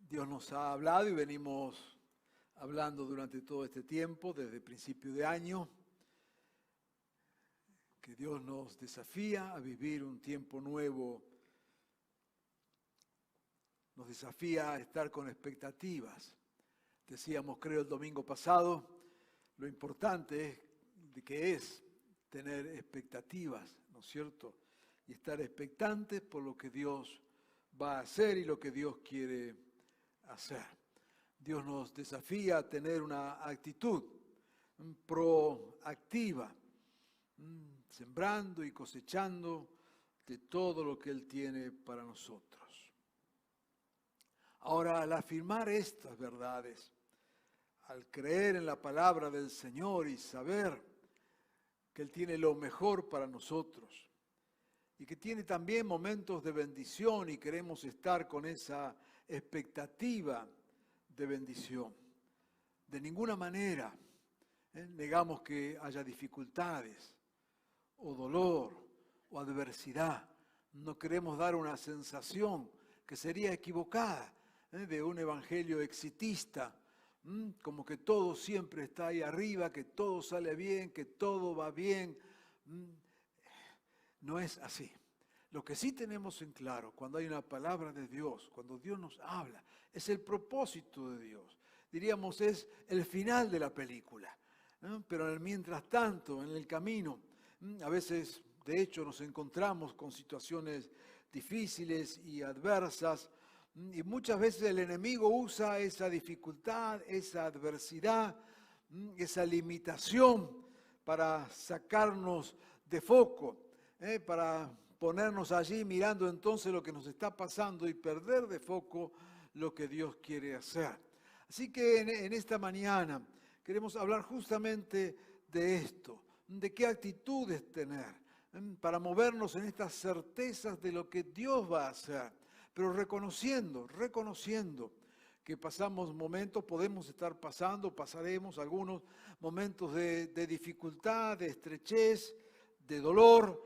Dios nos ha hablado y venimos hablando durante todo este tiempo, desde principio de año, que Dios nos desafía a vivir un tiempo nuevo, nos desafía a estar con expectativas. Decíamos, creo, el domingo pasado, lo importante es tener expectativas, ¿no es cierto? Y estar expectantes por lo que Dios va a hacer y lo que Dios quiere hacer. Dios nos desafía a tener una actitud proactiva, sembrando y cosechando de todo lo que Él tiene para nosotros. Ahora, al afirmar estas verdades, al creer en la palabra del Señor y saber que Él tiene lo mejor para nosotros y que tiene también momentos de bendición y queremos estar con esa expectativa de bendición. De ninguna manera negamos que haya dificultades o dolor o adversidad. No queremos dar una sensación que sería equivocada de un evangelio exitista, como que todo siempre está ahí arriba, que todo sale bien, que todo va bien. No es así. Lo que sí tenemos en claro cuando hay una palabra de Dios, cuando Dios nos habla, es el propósito de Dios. Diríamos, es el final de la película. Pero en el mientras tanto, en el camino, a veces, de hecho, nos encontramos con situaciones difíciles y adversas, y muchas veces el enemigo usa esa dificultad, esa adversidad, esa limitación para sacarnos de foco, para ponernos allí mirando entonces lo que nos está pasando y perder de foco lo que Dios quiere hacer. Así que en esta mañana queremos hablar justamente de esto, de qué actitudes tener para movernos en estas certezas de lo que Dios va a hacer, pero reconociendo que pasamos momentos, podemos estar pasando, pasaremos algunos momentos de dificultad, de estrechez, de dolor,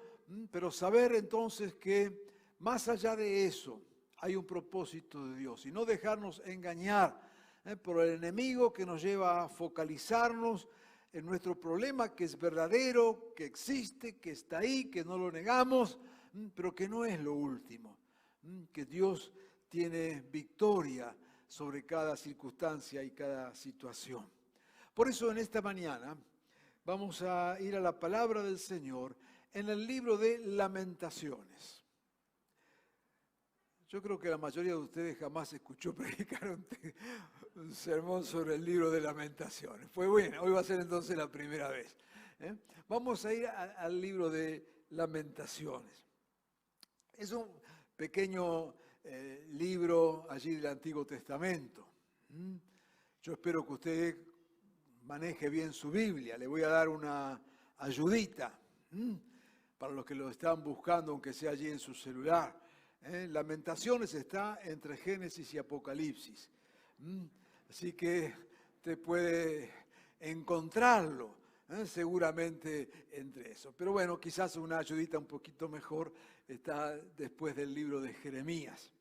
pero saber entonces que más allá de eso hay un propósito de Dios y no dejarnos engañar por el enemigo que nos lleva a focalizarnos en nuestro problema, que es verdadero, que existe, que está ahí, que no lo negamos, pero que no es lo último, que Dios tiene victoria sobre cada circunstancia y cada situación. Por eso en esta mañana vamos a ir a la palabra del Señor en el libro de Lamentaciones. Yo creo que la mayoría de ustedes jamás escuchó predicar un sermón sobre el libro de Lamentaciones. Pues bueno, hoy va a ser entonces la primera vez. Vamos a ir al libro de Lamentaciones. Es un pequeño libro allí del Antiguo Testamento. Yo espero que usted maneje bien su Biblia. Le voy a dar una ayudita para los que lo están buscando, aunque sea allí en su celular. Lamentaciones está entre Génesis y Apocalipsis. Así que usted puede encontrarlo seguramente entre eso. Pero bueno, quizás una ayudita un poquito mejor está después del libro de Jeremías.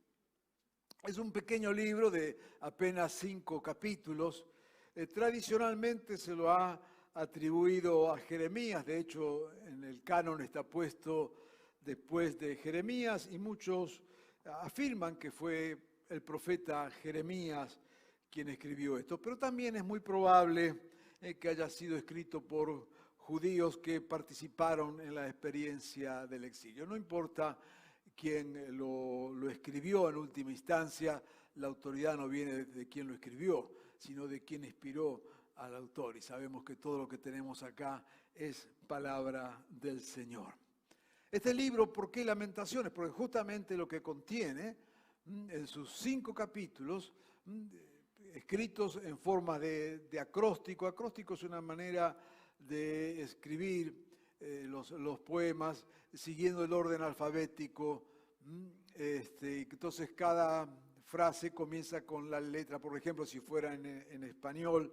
Es un pequeño libro de apenas 5 capítulos. Tradicionalmente se lo ha atribuido a Jeremías. De hecho, en el canon está puesto después de Jeremías y muchos afirman que fue el profeta Jeremías quien escribió esto. Pero también es muy probable que haya sido escrito por judíos que participaron en la experiencia del exilio. No importa quién lo escribió en última instancia, la autoridad no viene de quien lo escribió, sino de quien inspiró al autor. Y sabemos que todo lo que tenemos acá es palabra del Señor. Este libro, ¿por qué Lamentaciones? Porque justamente lo que contiene en sus 5 capítulos, escritos en forma de acróstico. Acróstico es una manera de escribir los poemas siguiendo el orden alfabético. Entonces cada frase comienza con la letra, por ejemplo, si fuera en español,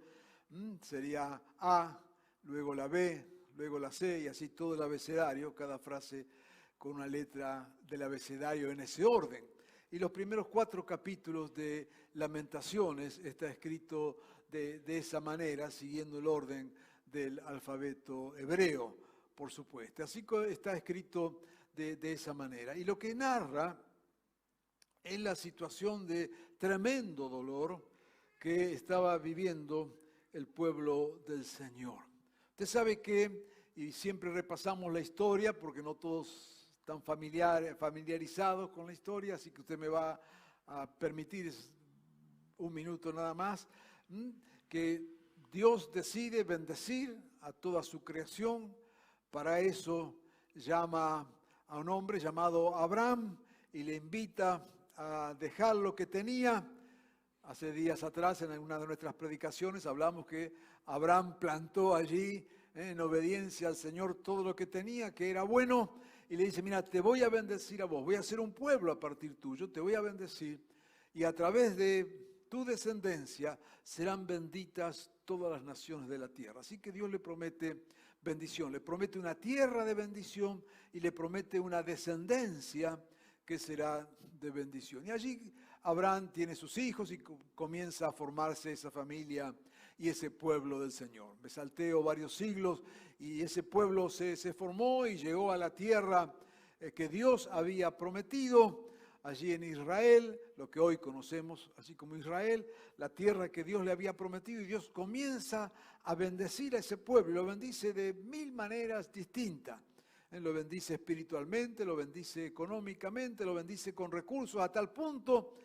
sería A, luego la B, luego la C y así todo el abecedario, cada frase con una letra del abecedario en ese orden. Y los primeros 4 capítulos de Lamentaciones está escrito de esa manera, siguiendo el orden del alfabeto hebreo, por supuesto. Así que está escrito de esa manera. Y lo que narra es la situación de tremendo dolor que estaba viviendo el pueblo del Señor. Usted sabe que, y siempre repasamos la historia, porque no todos están familiarizados con la historia, así que usted me va a permitir un minuto nada más, que Dios decide bendecir a toda su creación. Para eso llama a un hombre llamado Abraham y le invita a dejar lo que tenía. Hace días atrás, en una de nuestras predicaciones, hablamos que Abraham plantó allí, en obediencia al Señor, todo lo que tenía, que era bueno, y le dice: mira, te voy a bendecir a vos, voy a hacer un pueblo a partir tuyo, te voy a bendecir, y a través de tu descendencia serán benditas todas las naciones de la tierra. Así que Dios le promete bendición, le promete una tierra de bendición y le promete una descendencia que será de bendición. Y allí Abraham tiene sus hijos y comienza a formarse esa familia y ese pueblo del Señor. Me salteo varios siglos y ese pueblo se formó y llegó a la tierra que Dios había prometido. Allí en Israel, lo que hoy conocemos así como Israel, la tierra que Dios le había prometido, y Dios comienza a bendecir a ese pueblo, lo bendice de 1000 maneras distintas. Lo bendice espiritualmente, lo bendice económicamente, lo bendice con recursos, a tal punto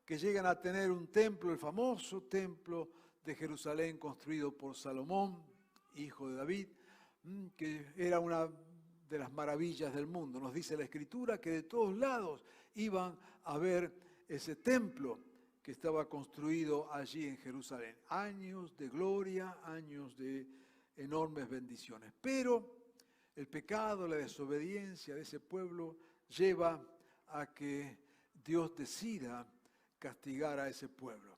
que llegan a tener un templo, el famoso templo de Jerusalén, construido por Salomón, hijo de David, que era una de las maravillas del mundo. Nos dice la Escritura que de todos lados iban a ver ese templo que estaba construido allí en Jerusalén. Años de gloria, años de enormes bendiciones. Pero el pecado, la desobediencia de ese pueblo lleva a que Dios decida castigar a ese pueblo.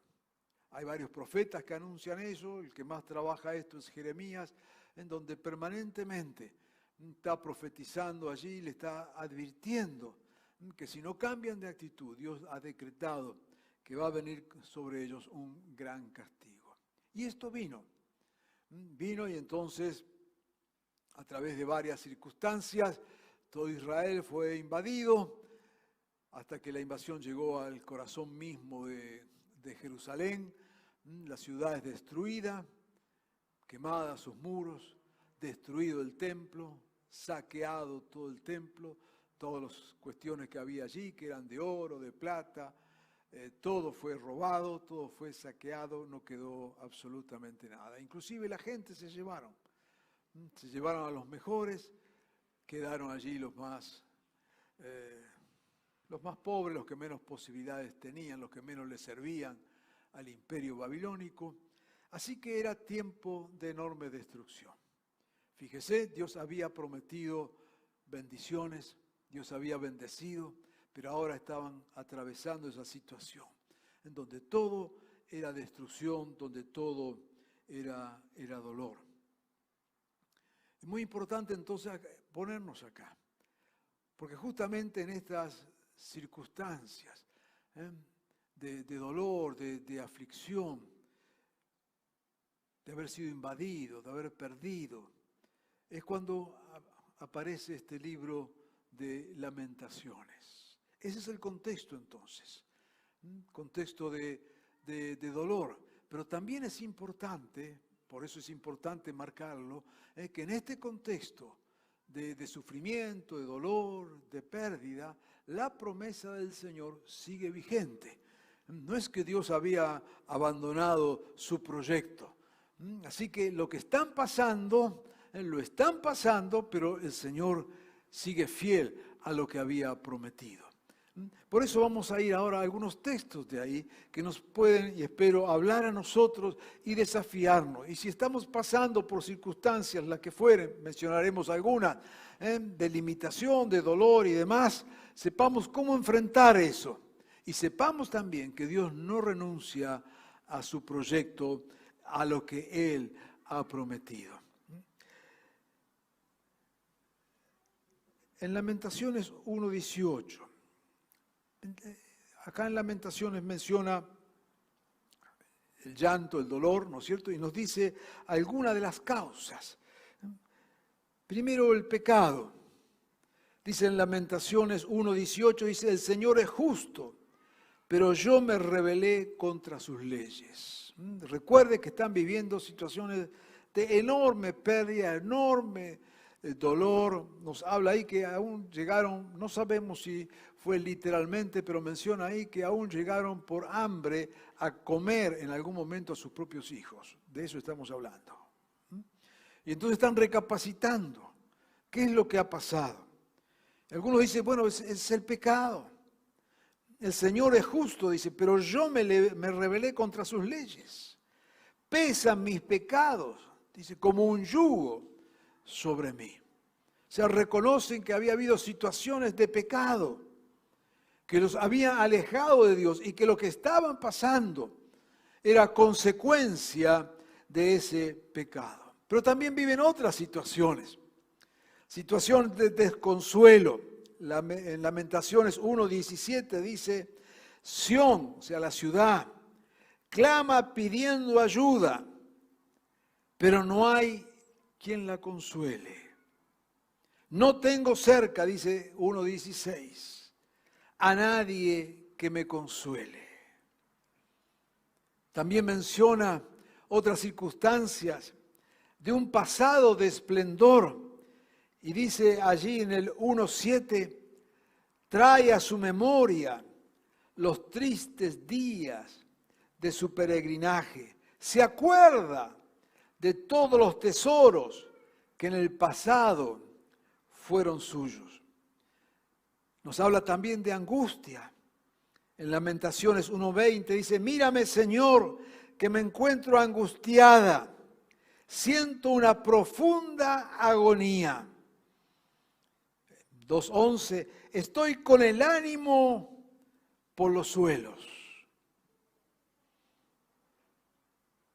Hay varios profetas que anuncian eso, el que más trabaja esto es Jeremías, en donde permanentemente está profetizando allí, le está advirtiendo que si no cambian de actitud, Dios ha decretado que va a venir sobre ellos un gran castigo. Y esto vino y entonces, a través de varias circunstancias, todo Israel fue invadido, hasta que la invasión llegó al corazón mismo de Jerusalén. La ciudad es destruida, quemada sus muros, destruido el templo, saqueado todo el templo, todas las cuestiones que había allí, que eran de oro, de plata, todo fue robado, todo fue saqueado, no quedó absolutamente nada. Inclusive la gente se llevaron a los mejores, quedaron allí los más pobres, los que menos posibilidades tenían, los que menos le servían al imperio babilónico. Así que era tiempo de enorme destrucción. Fíjese, Dios había prometido bendiciones, Dios había bendecido, pero ahora estaban atravesando esa situación, en donde todo era destrucción, donde todo era dolor. Es muy importante entonces ponernos acá, porque justamente en estas circunstancias de dolor, de aflicción, de haber sido invadido, de haber perdido, es cuando aparece este libro de Lamentaciones. Ese es el contexto entonces, contexto de dolor, pero también es importante, por eso es importante marcarlo, que en este contexto de sufrimiento, de dolor, de pérdida, la promesa del Señor sigue vigente. No es que Dios había abandonado su proyecto. Así que lo que están pasando, lo están pasando, pero el Señor sigue fiel a lo que había prometido. Por eso vamos a ir ahora a algunos textos de ahí que nos pueden, y espero, hablar a nosotros y desafiarnos. Y si estamos pasando por circunstancias, las que fueren, mencionaremos algunas, de limitación, de dolor y demás, sepamos cómo enfrentar eso. Y sepamos también que Dios no renuncia a su proyecto, a lo que Él ha prometido. En Lamentaciones 1:18, acá en Lamentaciones menciona el llanto, el dolor, ¿no es cierto? Y nos dice algunas de las causas. Primero, el pecado. Dice en Lamentaciones 1:18, dice, el Señor es justo, pero yo me rebelé contra sus leyes. Recuerde que están viviendo situaciones de enorme pérdida, enorme dolor. Nos habla ahí que aún llegaron, no sabemos si fue literalmente, pero menciona ahí que aún llegaron por hambre a comer en algún momento a sus propios hijos. De eso estamos hablando. Y entonces están recapacitando. ¿Qué es lo que ha pasado? Algunos dicen, bueno, es el pecado. El Señor es justo, dice, pero yo me rebelé contra sus leyes. Pesan mis pecados, dice, como un yugo sobre mí. O sea, reconocen que había habido situaciones de pecado, que los habían alejado de Dios y que lo que estaban pasando era consecuencia de ese pecado. Pero también viven otras situaciones. Situación de desconsuelo. En Lamentaciones 1:17 dice, Sión, o sea, la ciudad, clama pidiendo ayuda, pero no hay quien la consuele. No tengo cerca, dice 1:16, a nadie que me consuele. También menciona otras circunstancias de un pasado de esplendor. Y dice allí en el 1:7, trae a su memoria los tristes días de su peregrinaje. Se acuerda de todos los tesoros que en el pasado fueron suyos. Nos habla también de angustia. En Lamentaciones 1:20 dice, mírame, Señor, que me encuentro angustiada. Siento una profunda agonía. 2:11, estoy con el ánimo por los suelos.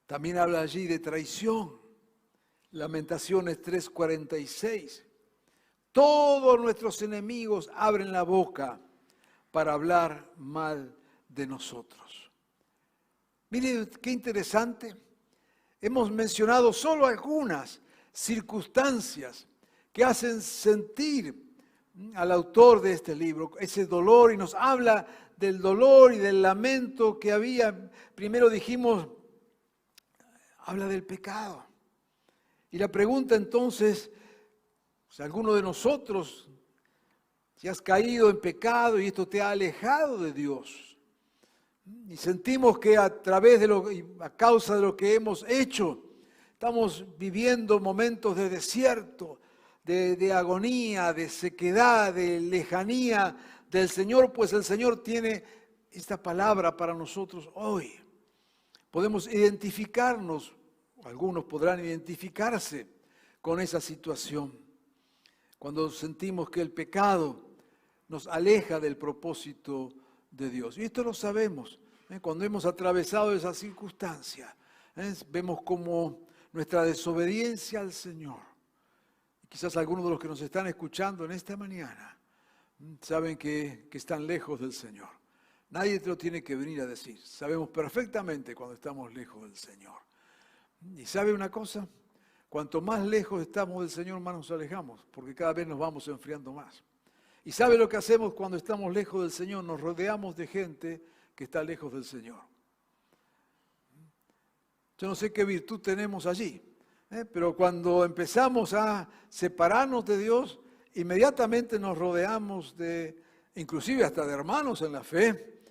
También habla allí de traición. Lamentaciones 3:46. Todos nuestros enemigos abren la boca para hablar mal de nosotros. Miren qué interesante. Hemos mencionado solo algunas circunstancias que hacen sentir al autor de este libro ese dolor, y nos habla del dolor y del lamento que había. Primero dijimos, habla del pecado. Y la pregunta entonces, si alguno de nosotros, si has caído en pecado y esto te ha alejado de Dios, y sentimos que a través de a causa de lo que hemos hecho, estamos viviendo momentos de desierto, de agonía, de sequedad, de lejanía del Señor, pues el Señor tiene esta palabra para nosotros hoy. Podemos identificarnos, algunos podrán identificarse con esa situación, cuando sentimos que el pecado nos aleja del propósito de Dios. Y esto lo sabemos, cuando hemos atravesado esa circunstancia, vemos como nuestra desobediencia al Señor. Quizás algunos de los que nos están escuchando en esta mañana saben que están lejos del Señor. Nadie te lo tiene que venir a decir. Sabemos perfectamente cuando estamos lejos del Señor. ¿Y sabe una cosa? Cuanto más lejos estamos del Señor, más nos alejamos, porque cada vez nos vamos enfriando más. ¿Y sabe lo que hacemos cuando estamos lejos del Señor? Nos rodeamos de gente que está lejos del Señor. Yo no sé qué virtud tenemos allí. Pero cuando empezamos a separarnos de Dios, inmediatamente nos rodeamos inclusive hasta de hermanos en la fe,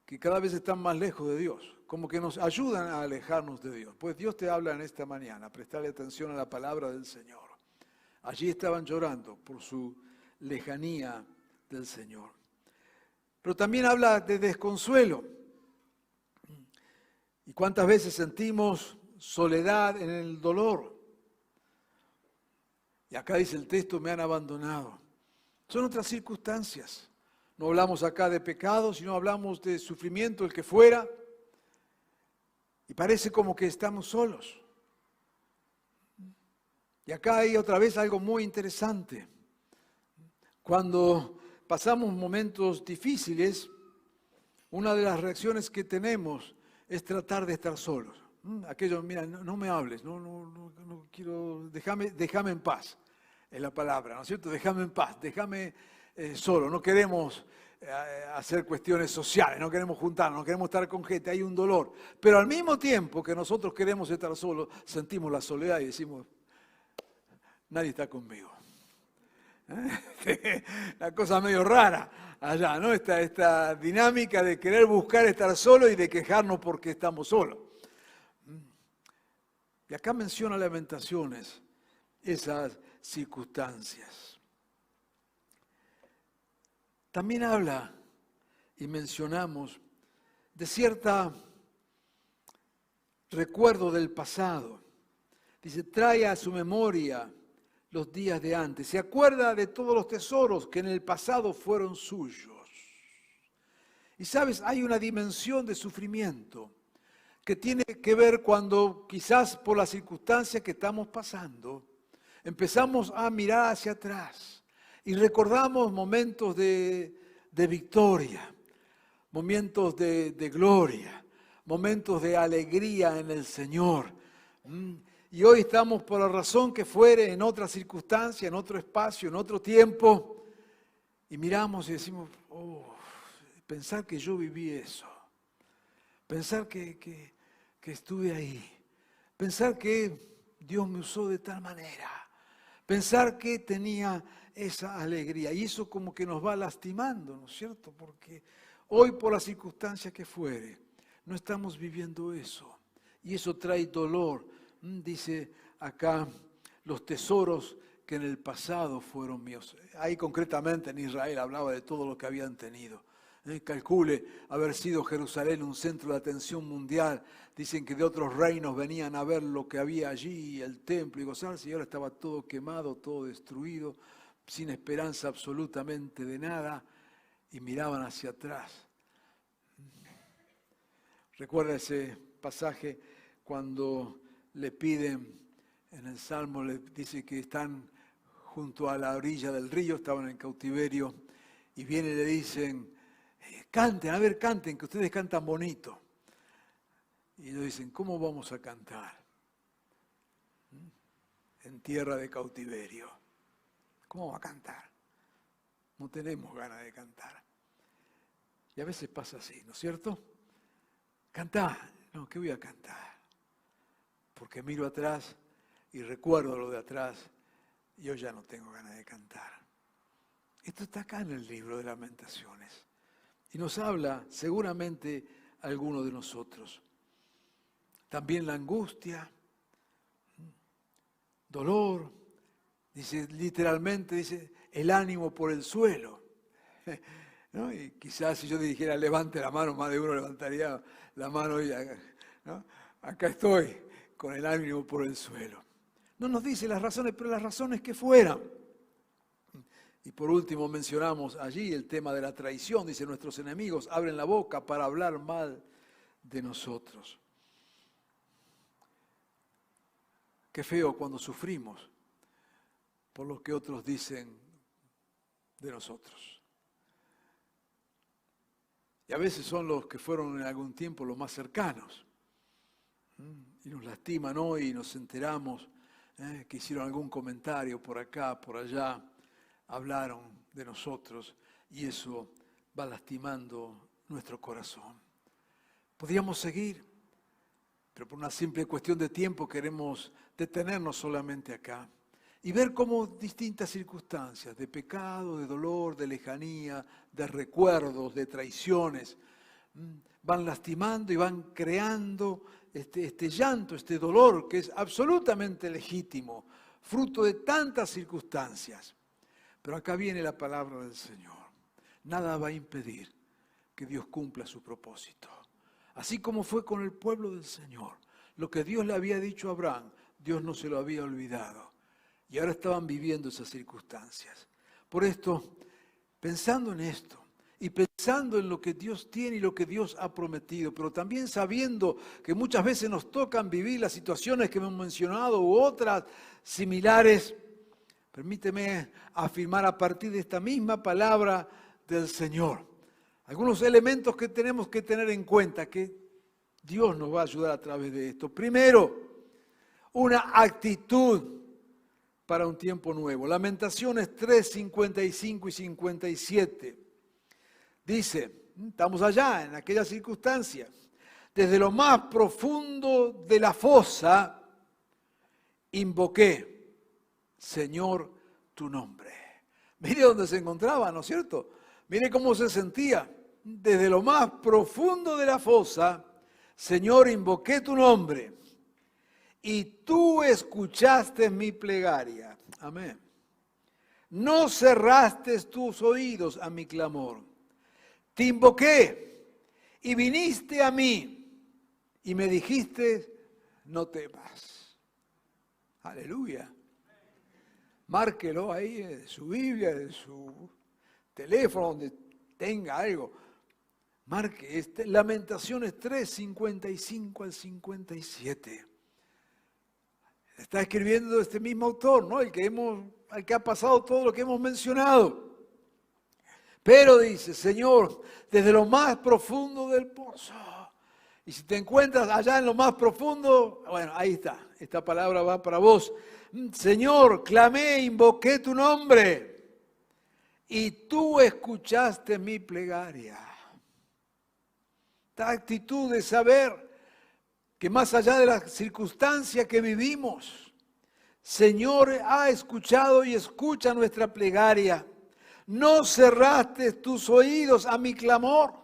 que cada vez están más lejos de Dios, como que nos ayudan a alejarnos de Dios. Pues Dios te habla en esta mañana, prestarle atención a la palabra del Señor. Allí estaban llorando por su lejanía del Señor. Pero también habla de desconsuelo. ¿Y cuántas veces sentimos soledad en el dolor? Y acá dice el texto, me han abandonado. Son otras circunstancias. No hablamos acá de pecado, sino hablamos de sufrimiento, el que fuera. Y parece como que estamos solos. Y acá hay otra vez algo muy interesante. Cuando pasamos momentos difíciles, una de las reacciones que tenemos es tratar de estar solos. Aquello, mira, no me hables, no quiero, déjame en paz, es la palabra, ¿no es cierto? Déjame en paz, déjame solo, no queremos hacer cuestiones sociales, no queremos juntarnos, no queremos estar con gente, hay un dolor. Pero al mismo tiempo que nosotros queremos estar solos, sentimos la soledad y decimos, nadie está conmigo. La cosa medio rara allá, ¿no? Esta dinámica de querer buscar estar solo y de quejarnos porque estamos solos. Y acá menciona Lamentaciones esas circunstancias. También habla y mencionamos de cierto recuerdo del pasado. Dice, trae a su memoria los días de antes. Se acuerda de todos los tesoros que en el pasado fueron suyos. Y sabes, hay una dimensión de sufrimiento que tiene que ver cuando quizás por las circunstancias que estamos pasando, empezamos a mirar hacia atrás y recordamos momentos de victoria, momentos de gloria, momentos de alegría en el Señor. Y hoy estamos por la razón que fuere en otra circunstancia, en otro espacio, en otro tiempo, y miramos y decimos, oh, pensar que yo viví eso, pensar que estuve ahí, pensar que Dios me usó de tal manera, pensar que tenía esa alegría. Y eso como que nos va lastimando, ¿no es cierto? Porque hoy por las circunstancias que fuere, no estamos viviendo eso. Y eso trae dolor. Dice acá, los tesoros que en el pasado fueron míos. Ahí concretamente en Israel hablaba de todo lo que habían tenido. Calcule haber sido Jerusalén un centro de atención mundial. Dicen que de otros reinos venían a ver lo que había allí, el templo y gozarse, y ahora estaba todo quemado, todo destruido, sin esperanza absolutamente de nada, y miraban hacia atrás. Recuerda ese pasaje cuando le piden, en el Salmo le dice que están junto a la orilla del río, estaban en cautiverio, y vienen y le dicen, canten, a ver, canten, que ustedes cantan bonito. Y ellos dicen, ¿cómo vamos a cantar? En tierra de cautiverio. ¿Cómo va a cantar? No tenemos ganas de cantar. Y a veces pasa así, ¿no es cierto? Cantá. No, ¿qué voy a cantar? Porque miro atrás y recuerdo lo de atrás y yo ya no tengo ganas de cantar. Esto está acá en el libro de Lamentaciones. Y nos habla seguramente alguno de nosotros. También la angustia, dolor, dice literalmente, dice el ánimo por el suelo. ¿No? Y quizás si yo le dijera levante la mano, más de uno levantaría la mano y ¿no? Acá estoy con el ánimo por el suelo. No nos dice las razones, pero las razones que fueran. Y por último mencionamos allí el tema de la traición. Dice, nuestros enemigos abren la boca para hablar mal de nosotros. Qué feo cuando sufrimos por lo que otros dicen de nosotros. Y a veces son los que fueron en algún tiempo los más cercanos. Y nos lastiman hoy y nos enteramos que hicieron algún comentario por acá, por allá. Hablaron de nosotros y eso va lastimando nuestro corazón. Podríamos seguir, pero por una simple cuestión de tiempo queremos detenernos solamente acá y ver cómo distintas circunstancias de pecado, de dolor, de lejanía, de recuerdos, de traiciones, van lastimando y van creando este llanto, este dolor que es absolutamente legítimo, fruto de tantas circunstancias. Pero acá viene la palabra del Señor. Nada va a impedir que Dios cumpla su propósito. Así como fue con el pueblo del Señor. Lo que Dios le había dicho a Abraham, Dios no se lo había olvidado. Y ahora estaban viviendo esas circunstancias. Por esto, pensando en esto, y pensando en lo que Dios tiene y lo que Dios ha prometido, pero también sabiendo que muchas veces nos tocan vivir las situaciones que hemos mencionado u otras similares, permíteme afirmar a partir de esta misma palabra del Señor. Algunos elementos que tenemos que tener en cuenta, que Dios nos va a ayudar a través de esto. Primero, una actitud para un tiempo nuevo. Lamentaciones 3, 55 y 57. Dice, estamos allá en aquella circunstancia, desde lo más profundo de la fosa invoqué, Señor, tu nombre. Mire dónde se encontraba, ¿no es cierto? Mire cómo se sentía. Desde lo más profundo de la fosa, Señor, invoqué tu nombre. Y tú escuchaste mi plegaria. Amén. No cerraste tus oídos a mi clamor. Te invoqué y viniste a mí y me dijiste, no temas. Aleluya. Márquelo ahí en su Biblia, en su teléfono, donde tenga algo. Marque Lamentaciones 3, 55 al 57. Está escribiendo este mismo autor, ¿no? El que ha pasado todo lo que hemos mencionado. Pero dice, Señor, desde lo más profundo del pozo. Y si te encuentras allá en lo más profundo, bueno, ahí está. Esta palabra va para vos. Señor, clamé, invoqué tu nombre. Y tú escuchaste mi plegaria. Esta actitud de saber que más allá de las circunstancias que vivimos, Señor ha escuchado y escucha nuestra plegaria. No cerraste tus oídos a mi clamor.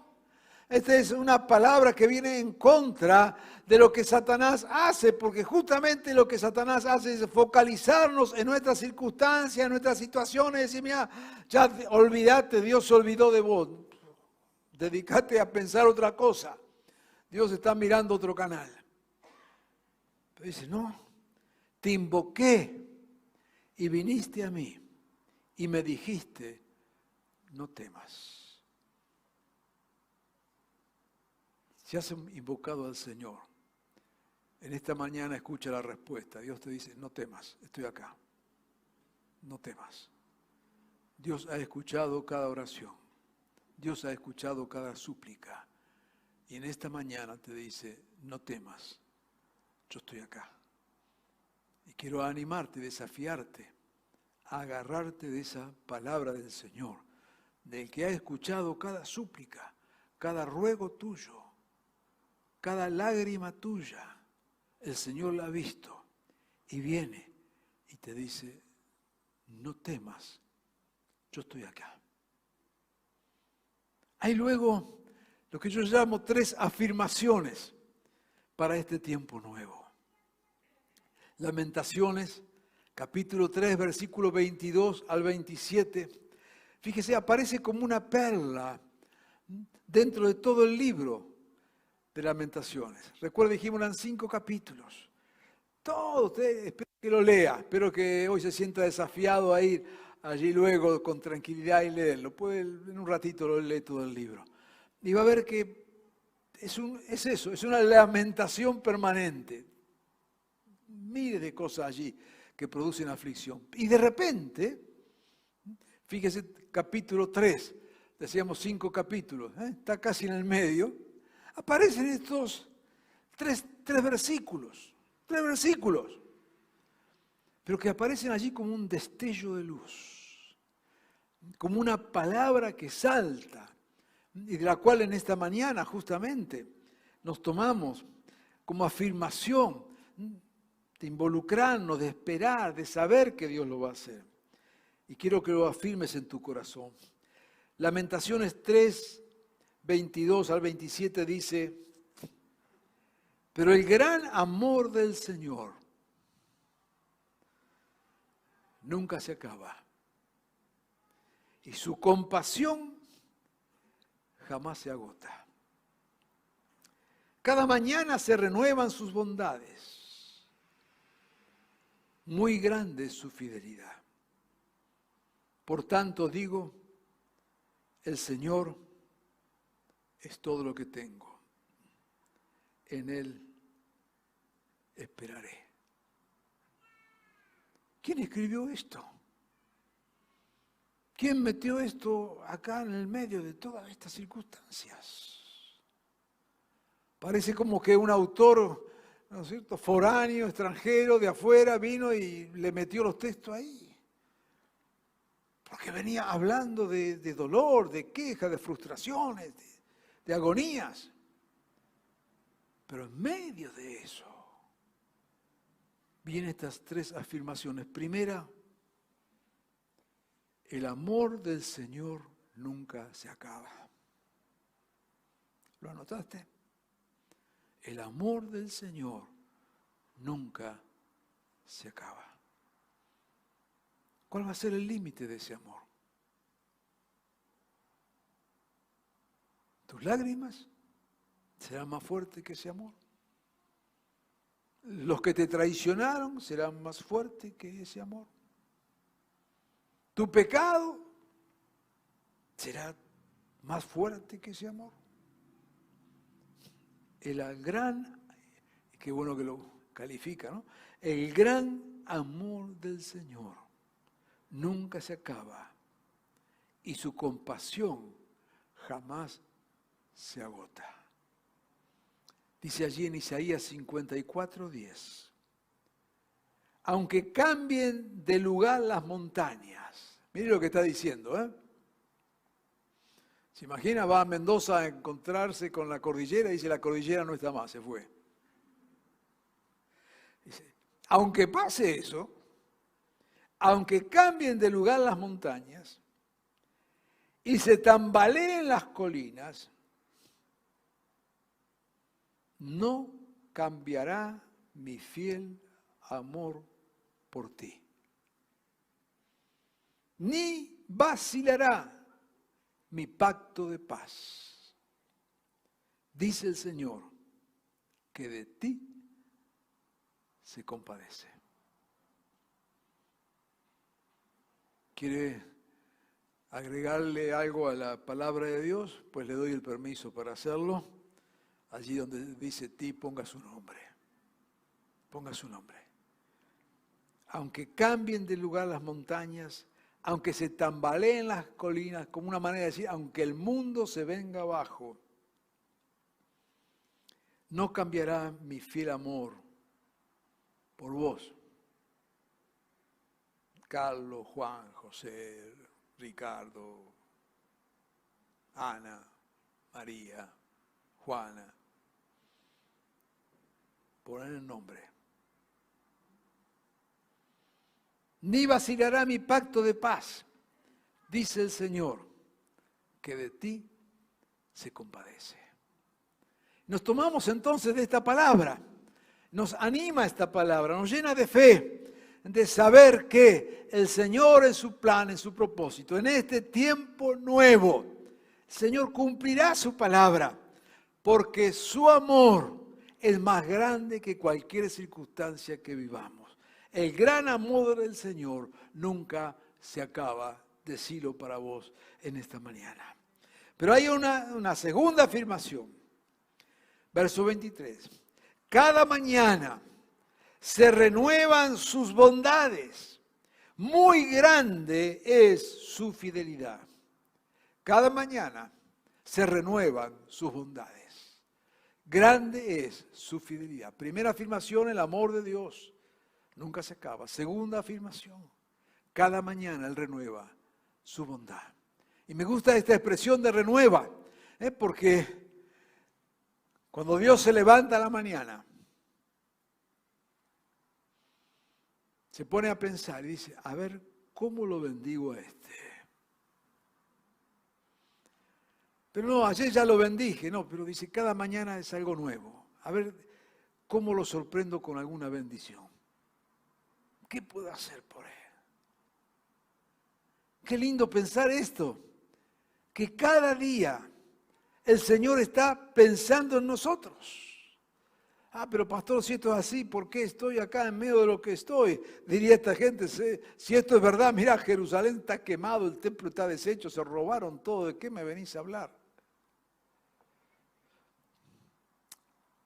Esta es una palabra que viene en contra de lo que Satanás hace, porque justamente lo que Satanás hace es focalizarnos en nuestras circunstancias, en nuestras situaciones, y decir, mira, ya olvídate, Dios se olvidó de vos. Dedícate a pensar otra cosa. Dios está mirando otro canal. Pero dice, no, te invoqué y viniste a mí y me dijiste, no temas. Si has invocado al Señor, en esta mañana escucha la respuesta. Dios te dice, no temas, estoy acá. No temas. Dios ha escuchado cada oración. Dios ha escuchado cada súplica. Y en esta mañana te dice, no temas, yo estoy acá. Y quiero animarte, desafiarte, a agarrarte de esa palabra del Señor, del que ha escuchado cada súplica, cada ruego tuyo, cada lágrima tuya. El Señor la ha visto y viene y te dice, no temas, yo estoy acá. Hay luego lo que yo llamo 3 afirmaciones para este tiempo nuevo. Lamentaciones, capítulo 3, versículo 22 al 27. Fíjese, aparece como una perla dentro de todo el libro de Lamentaciones. Recuerda, dijimos, eran 5 capítulos. Todo, usted, espero que lo lea, espero que hoy se sienta desafiado a ir allí luego con tranquilidad y leerlo. Puede, en un ratito lo lee todo el libro. Y va a ver que es eso, es una lamentación permanente. Miles de cosas allí que producen aflicción. Y de repente, fíjese, capítulo 3, decíamos 5 capítulos, está casi en el medio, aparecen estos tres versículos, pero que aparecen allí como un destello de luz, como una palabra que salta, y de la cual en esta mañana justamente nos tomamos como afirmación de involucrarnos, de esperar, de saber que Dios lo va a hacer. Y quiero que lo afirmes en tu corazón. Lamentaciones 3, 22 al 27 dice, pero el gran amor del Señor nunca se acaba y su compasión jamás se agota. Cada mañana se renuevan sus bondades, muy grande es su fidelidad. Por tanto digo, el Señor es todo lo que tengo, en Él esperaré. ¿Quién escribió esto? ¿Quién metió esto acá en el medio de todas estas circunstancias? Parece como que un autor, ¿no es cierto?, foráneo, extranjero, de afuera, vino y le metió los textos ahí. Porque venía hablando de dolor, de quejas, de frustraciones, de agonías. Pero en medio de eso, vienen estas tres afirmaciones. Primera, el amor del Señor nunca se acaba. ¿Lo anotaste? El amor del Señor nunca se acaba. ¿Cuál va a ser el límite de ese amor? ¿Tus lágrimas serán más fuertes que ese amor? ¿Los que te traicionaron serán más fuertes que ese amor? ¿Tu pecado será más fuerte que ese amor? El gran, qué bueno que lo califica, ¿no? El gran amor del Señor nunca se acaba y su compasión jamás se agota. Dice allí en Isaías 54:10, aunque cambien de lugar las montañas, mire lo que está diciendo, ¿eh? Se imagina, va a Mendoza a encontrarse con la cordillera y dice, la cordillera no está más, se fue. Dice, aunque pase eso, aunque cambien de lugar las montañas y se tambaleen las colinas, no cambiará mi fiel amor por ti, ni vacilará mi pacto de paz. Dice el Señor que de ti se compadece. ¿Quiere agregarle algo a la palabra de Dios? Pues le doy el permiso para hacerlo. Allí donde dice ti, ponga su nombre. Ponga su nombre. Aunque cambien de lugar las montañas, aunque se tambaleen las colinas, como una manera de decir, aunque el mundo se venga abajo, no cambiará mi fiel amor por vos. Carlos, Juan, José, Ricardo, Ana, María, Juana, poner el nombre. Ni vacilará mi pacto de paz, dice el Señor, que de ti se compadece. Nos tomamos entonces de esta palabra, nos anima esta palabra, nos llena de fe, de saber que el Señor en su plan, en su propósito, en este tiempo nuevo, el Señor cumplirá su palabra, porque su amor es más grande que cualquier circunstancia que vivamos. El gran amor del Señor nunca se acaba, decirlo para vos en esta mañana. Pero hay una segunda afirmación. Verso 23. Cada mañana se renuevan sus bondades. Muy grande es su fidelidad. Cada mañana se renuevan sus bondades. Grande es su fidelidad. Primera afirmación, el amor de Dios nunca se acaba. Segunda afirmación, cada mañana Él renueva su bondad. Y me gusta esta expresión de renueva, porque cuando Dios se levanta a la mañana, se pone a pensar y dice, a ver, ¿cómo lo bendigo a este? Pero no, ayer ya lo bendije, no, pero dice, cada mañana es algo nuevo. A ver, ¿cómo lo sorprendo con alguna bendición? ¿Qué puedo hacer por él? Qué lindo pensar esto, que cada día el Señor está pensando en nosotros. Ah, pero pastor, si esto es así, ¿por qué estoy acá en medio de lo que estoy? Diría esta gente, si esto es verdad, mira, Jerusalén está quemado, el templo está deshecho, se robaron todo, ¿de qué me venís a hablar?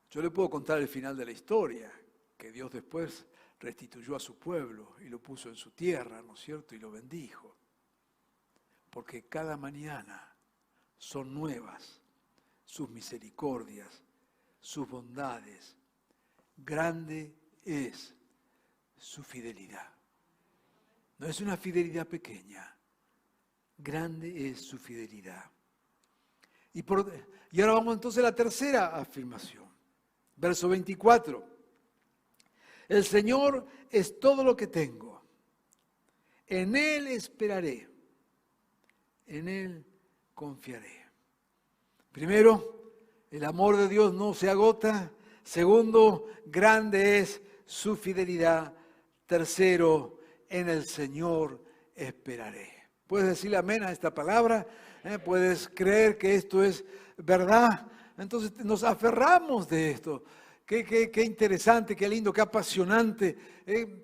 Yo le puedo contar el final de la historia, que Dios después restituyó a su pueblo y lo puso en su tierra, ¿no es cierto? Y lo bendijo. porque cada mañana son nuevas sus misericordias, sus bondades. Grande es su fidelidad. No es una fidelidad pequeña, grande es su fidelidad. Y ahora vamos entonces a la tercera afirmación. Verso 24. El Señor es todo lo que tengo. En Él esperaré. En Él confiaré. Primero, el amor de Dios no se agota. Segundo, grande es su fidelidad. Tercero, en el Señor esperaré. ¿Puedes decirle amén a esta palabra? ¿Puedes creer que esto es verdad? Entonces nos aferramos de esto. Qué interesante, qué lindo, qué apasionante.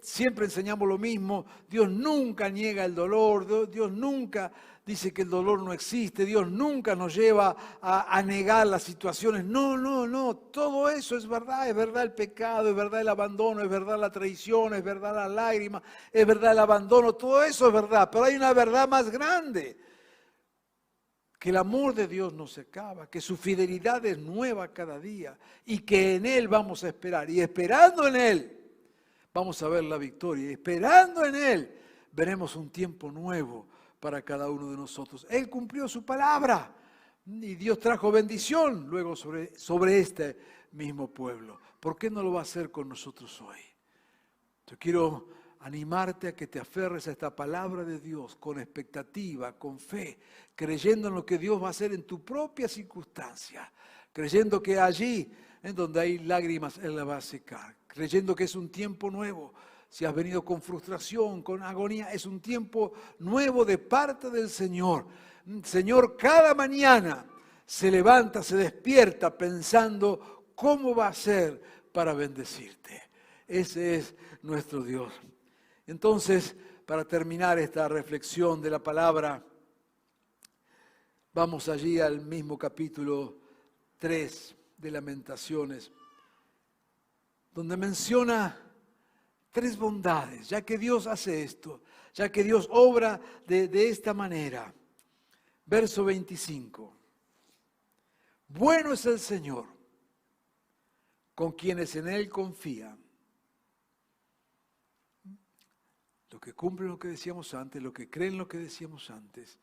Siempre enseñamos lo mismo. Dios nunca niega el dolor. Dios nunca dice que el dolor no existe. Dios nunca nos lleva a negar las situaciones. No. Todo eso es verdad. Es verdad el pecado, es verdad el abandono, es verdad la traición, es verdad la lágrima, es verdad el abandono. Todo eso es verdad. Pero hay una verdad más grande. Que el amor de Dios no se acaba, que su fidelidad es nueva cada día y que en Él vamos a esperar. Y esperando en Él vamos a ver la victoria. Y esperando en Él veremos un tiempo nuevo para cada uno de nosotros. Él cumplió su palabra y Dios trajo bendición luego sobre este mismo pueblo. ¿Por qué no lo va a hacer con nosotros hoy? Yo quiero animarte a que te aferres a esta palabra de Dios con expectativa, con fe, creyendo en lo que Dios va a hacer en tu propia circunstancia, creyendo que allí, en donde hay lágrimas, Él la va a secar, creyendo que es un tiempo nuevo. Si has venido con frustración, con agonía, es un tiempo nuevo de parte del Señor. Señor, cada mañana se levanta, se despierta pensando cómo va a ser para bendecirte. Ese es nuestro Dios. Entonces, para terminar esta reflexión de la palabra, vamos allí al mismo capítulo 3 de Lamentaciones, donde menciona 3 bondades, ya que Dios hace esto, ya que Dios obra de esta manera. Verso 25. Bueno es el Señor con quienes en Él confían. Los que cumplen lo que decíamos antes, los que creen lo que decíamos antes,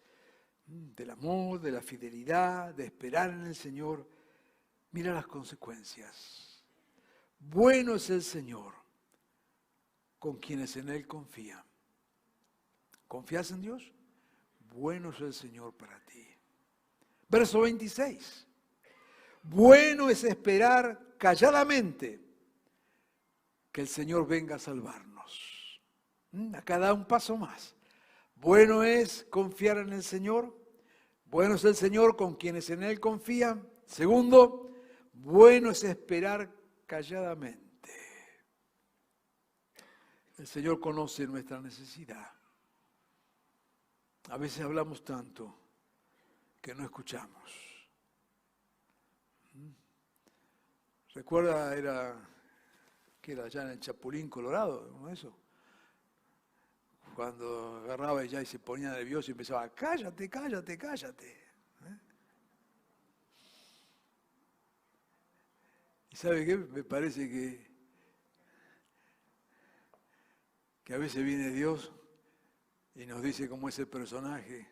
del amor, de la fidelidad, de esperar en el Señor, mira las consecuencias. Bueno es el Señor con quienes en Él confían. ¿Confías en Dios? Bueno es el Señor para ti. Verso 26. Bueno es esperar calladamente que el Señor venga a salvarnos. Acá da un paso más. Bueno es confiar en el Señor. Bueno es el Señor con quienes en Él confían. Segundo, bueno es esperar calladamente. El Señor conoce nuestra necesidad. A veces hablamos tanto que no escuchamos. Recuerda, que era allá en el Chapulín, Colorado, ¿no? Eso. Cuando agarraba ella y se ponía nervioso y empezaba, cállate. ¿Y sabe qué? Me parece que a veces viene Dios y nos dice como ese personaje,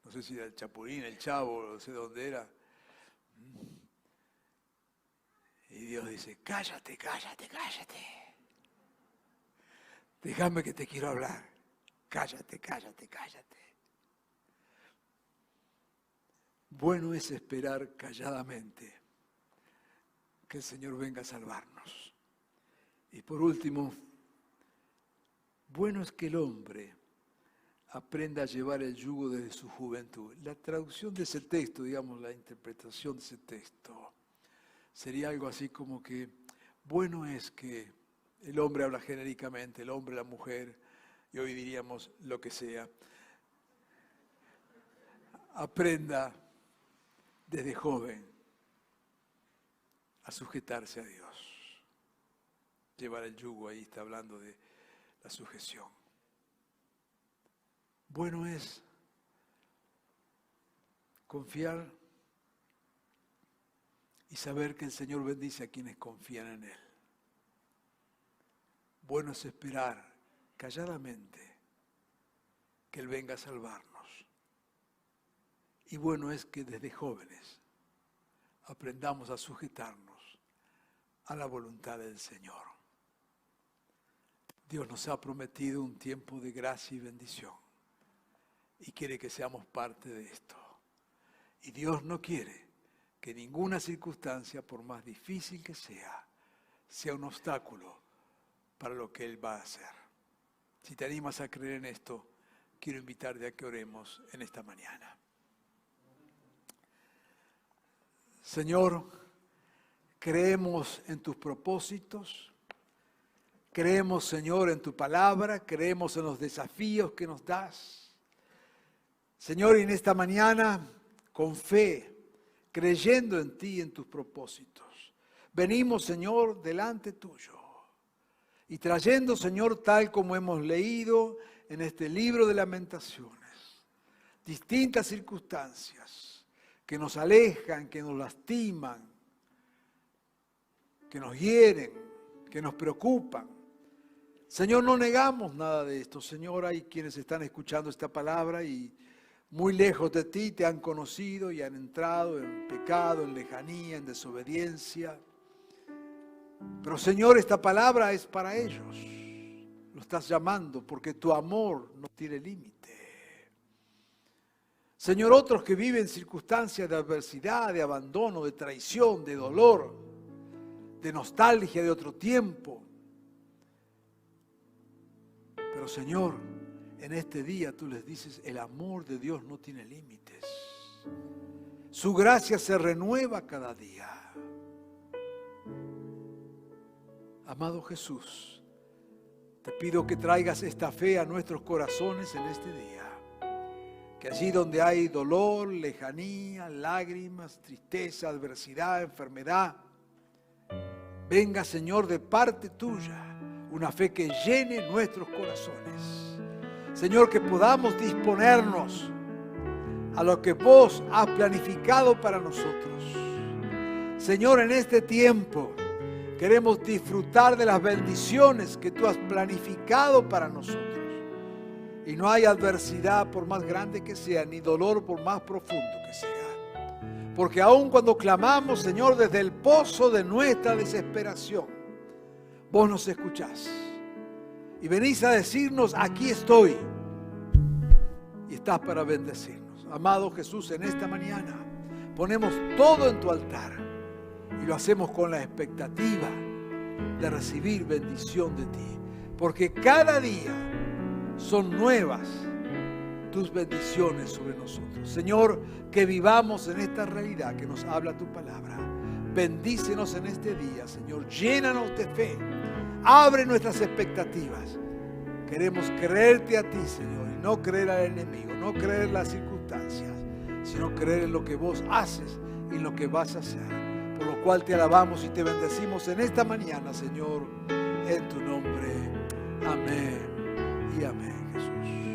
no sé si era el Chapulín, el Chavo, no sé dónde era. Y Dios dice, cállate. Déjame que te quiero hablar. Cállate. Bueno es esperar calladamente que el Señor venga a salvarnos. Y por último, bueno es que el hombre aprenda a llevar el yugo desde su juventud. La traducción de ese texto, digamos, la interpretación de ese texto, sería algo así como que, bueno es que el hombre habla genéricamente, el hombre, la mujer, y hoy diríamos lo que sea, aprenda desde joven a sujetarse a Dios. Llevar el yugo, ahí está hablando de la sujeción. Bueno es confiar y saber que el Señor bendice a quienes confían en Él. Bueno es esperar calladamente que Él venga a salvarnos. Y bueno es que desde jóvenes aprendamos a sujetarnos a la voluntad del Señor. Dios nos ha prometido un tiempo de gracia y bendición y quiere que seamos parte de esto. Y Dios no quiere que ninguna circunstancia, por más difícil que sea un obstáculo para lo que Él va a hacer. Si te animas a creer en esto, quiero invitarte a que oremos en esta mañana. Señor, creemos en tus propósitos, creemos, Señor, en tu palabra, creemos en los desafíos que nos das. Señor, y en esta mañana, con fe, creyendo en ti y en tus propósitos, venimos, Señor, delante tuyo y trayendo, Señor, tal como hemos leído en este libro de Lamentaciones, distintas circunstancias que nos alejan, que nos lastiman, que nos hieren, que nos preocupan. Señor, no negamos nada de esto. Señor, hay quienes están escuchando esta palabra y muy lejos de ti te han conocido y han entrado en pecado, en lejanía, en desobediencia. Pero Señor, esta palabra es para ellos. Lo estás llamando porque tu amor no tiene límite. Señor, otros que viven circunstancias de adversidad, de abandono, de traición, de dolor, de nostalgia de otro tiempo. Pero Señor, en este día tú les dices, el amor de Dios no tiene límites. Su gracia se renueva cada día. Amado Jesús, te pido que traigas esta fe a nuestros corazones en este día. Que allí donde hay dolor, lejanía, lágrimas, tristeza, adversidad, enfermedad, venga, Señor, de parte tuya, una fe que llene nuestros corazones. Señor, que podamos disponernos a lo que vos has planificado para nosotros. Señor, en este tiempo queremos disfrutar de las bendiciones que tú has planificado para nosotros. Y no hay adversidad por más grande que sea, ni dolor por más profundo que sea. Porque aun cuando clamamos, Señor, desde el pozo de nuestra desesperación, vos nos escuchás. Y venís a decirnos, aquí estoy. Y estás para bendecirnos. Amado Jesús, en esta mañana ponemos todo en tu altar. Y lo hacemos con la expectativa de recibir bendición de ti. Porque cada día son nuevas tus bendiciones sobre nosotros. Señor, que vivamos en esta realidad que nos habla tu palabra. Bendícenos en este día, Señor. Llénanos de fe. Abre nuestras expectativas. Queremos creerte a ti, Señor, y no creer al enemigo, no creer en las circunstancias, sino creer en lo que vos haces y en lo que vas a hacer. Por lo cual te alabamos y te bendecimos en esta mañana, Señor, en tu nombre. Amén y amén, Jesús.